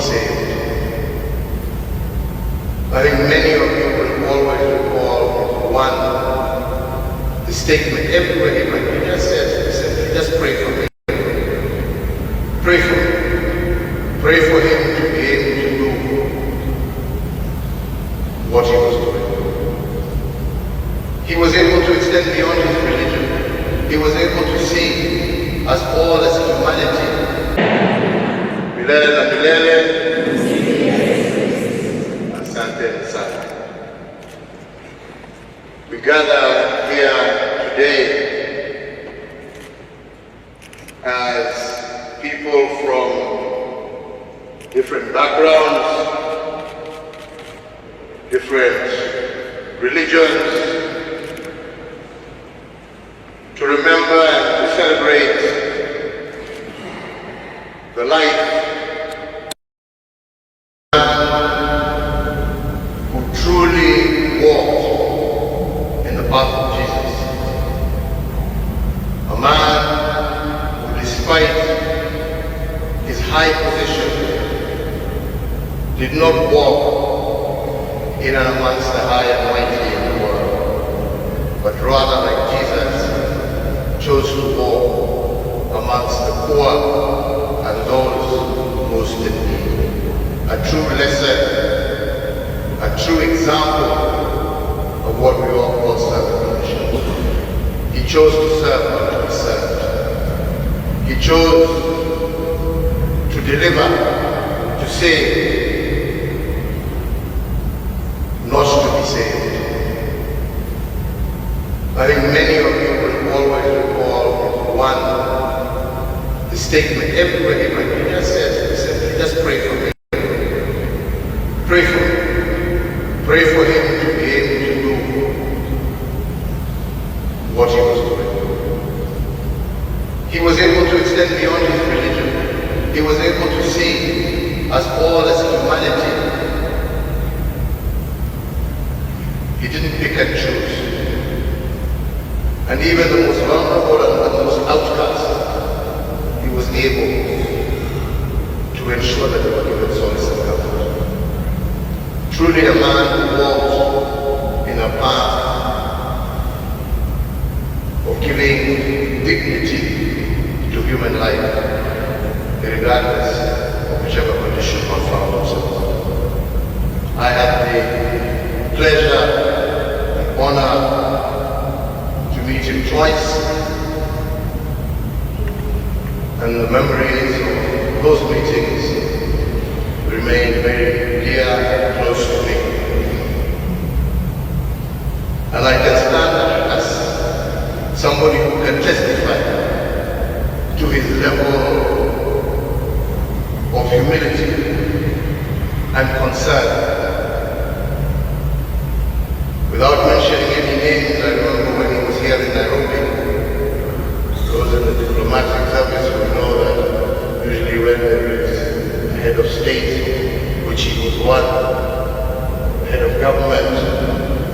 saved. I think many of you will always recall the statement everywhere he went. He just said, just pray for me. Pray for him. Pray for him to be able to do what he was doing. He was able to extend beyond his religion. He was able to see us all as humanity. Milele na milele. Asante sana. We gather here today as people from different backgrounds, different religions, to remember and to celebrate the life who truly walked in the path of Jesus. A man who, despite his high position, did not walk in and amongst the high and mighty in the world, but rather, like Jesus, chose to walk amongst the poor and those most in need. A true lesson, a true example of what we all call servant leadership. He chose to serve, not to be served. He chose to deliver, to save, not to be saved. I think many of you will always recall the statement everywhere he went. He just said, just pray for me. Pray for him. Pray for him to be able to do what he was doing. He was able to extend beyond his religion. He was able to see us all as humanity. He didn't pick and choose. And even the most vulnerable and the most outcast, he was able to ensure that they were given solace and comfort. Truly a man who walked in a path of giving dignity to human life, regardless of whichever condition one found himself. I had the pleasure and honor to meet him twice, and the memories of those meetings remain very dear and close to me. And I can stand as somebody who can testify to his level of humility and concern. Without mentioning any names, I remember when he was here in Nairobi. Those in the diplomatic service will know that usually when there is a head of state, which he was one, head of government,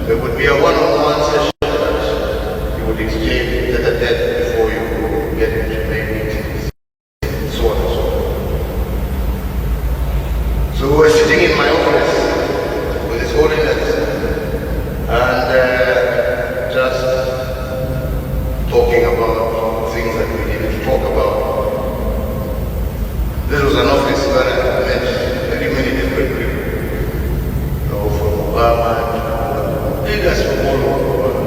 there would be a one-on-one session that you would exchange tete-a-tete before you get into main meetings, so on and so on. So we were sitting in my office with His Holiness and just talking about things that we needed to talk about. This was an office where I met very many different people, from Obama, leaders from all over the world.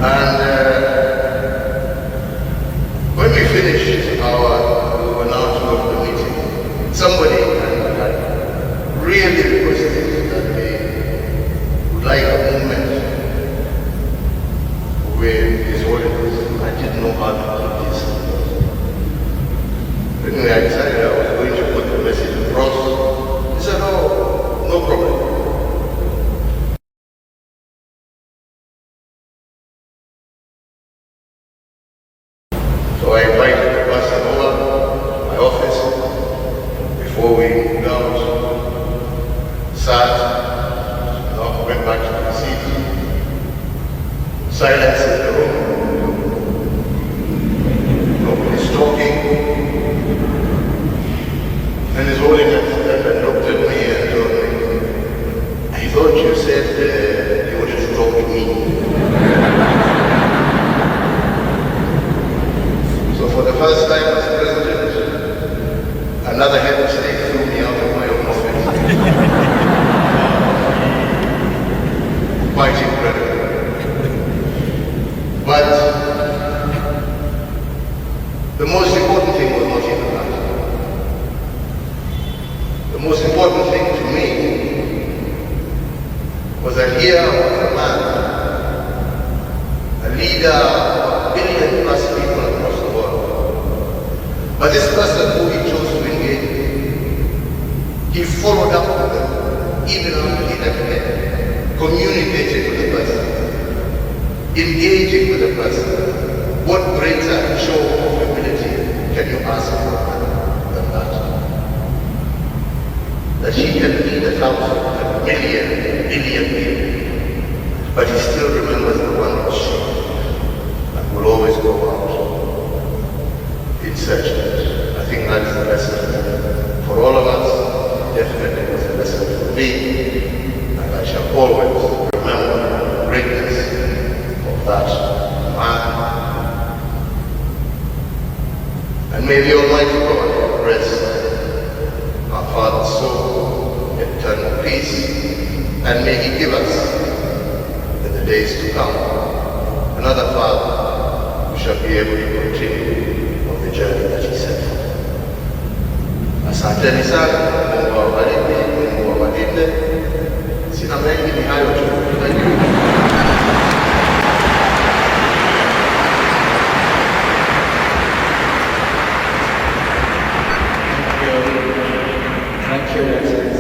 And when we finished we were now towards the meeting, somebody had really requested that they would like a moment with His Holiness. I didn't know how to do this. Anyway, I decided I was going to put the message across. He said, "Oh, no problem." So I invited the pastor first time as president, another head of state threw me out of my own office. Quite incredible. But the most important thing was not even that. The most important thing to me was that here was a man, a leader of 1 billion plus people across the world. But this person who he chose to engage with, he followed up with them, even after he left here, communicated with the person, engaging with the person. What greater show of humility can you ask for than that? That he can lead 1,000, 1 million, billion people, but he still remembers the one sheep and will always go out in search of it. I think that is a lesson for all of us. Definitely was a lesson for me, and I shall always remember the greatness of that man. And may the Almighty God rest our father's soul in eternal peace, and may he give us, in the days to come, another father who shall be able to continue on the journey that he set forth. Asanteni sana, Mungu awabariki, Mungu awalinde. Sina mengi, ni hayo tu. Thank you. Thank you, Excellency.